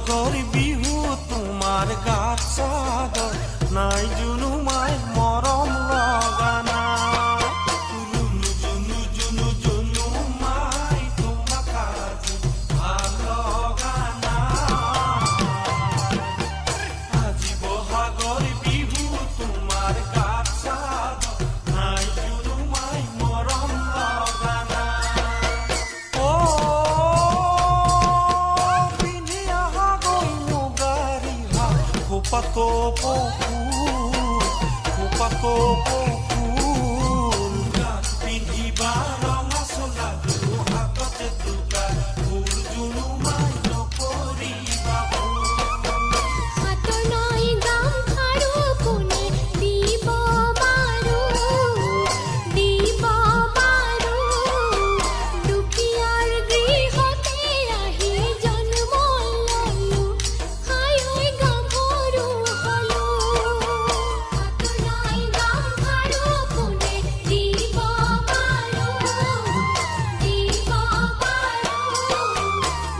বহাগৰ বিহু তোমাৰ গাত চাদৰ নাই জুনু মাই মৰম লগা নাই জুনু জুনু জুনু জুনু মাই তোমাক আজি ভাল লগা নাই আজি বহাগৰ বিহু তোমাৰ গাত চাদৰ নাই জুনু মাই মৰম লগা নাই ফুল গাত পিন্ধিবা ৰঙা চোলা হাততে টুকা ফুল জুনু মাই নকৰিবা হাতৰ নৈ গামখাৰু কোনে দিব বাৰু দুখীয়াৰ গৃহতে আহি জন্ম ললো হাই ঐ গাভৰু হলো হাতৰ নৈ গামখাৰু কোনে দিব বাৰু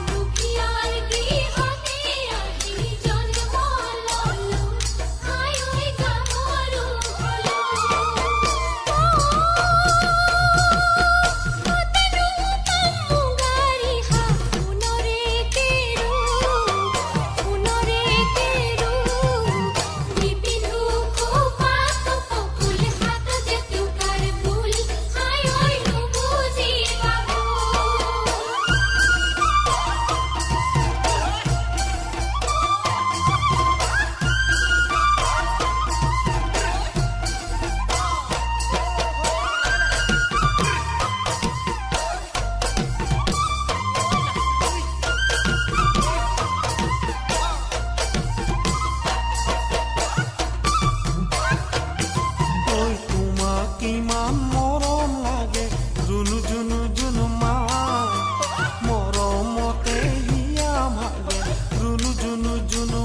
দুখীয়াৰ গৃহতে আহি জন্ম ললো হাই ঐ গাভৰু হলো মুগাৰী সোণৰে কেৰু নিপিন্ধো খোপাত ফুল হাত জেতুকাৰ ফুল হাই ঐ নুবুজি বাবু ঐ তোমাক কিমান মৰম লাগে জুনু জুনু জুনু মাই মৰমতে হিয়া ভাগে জুনু জুনু জুনু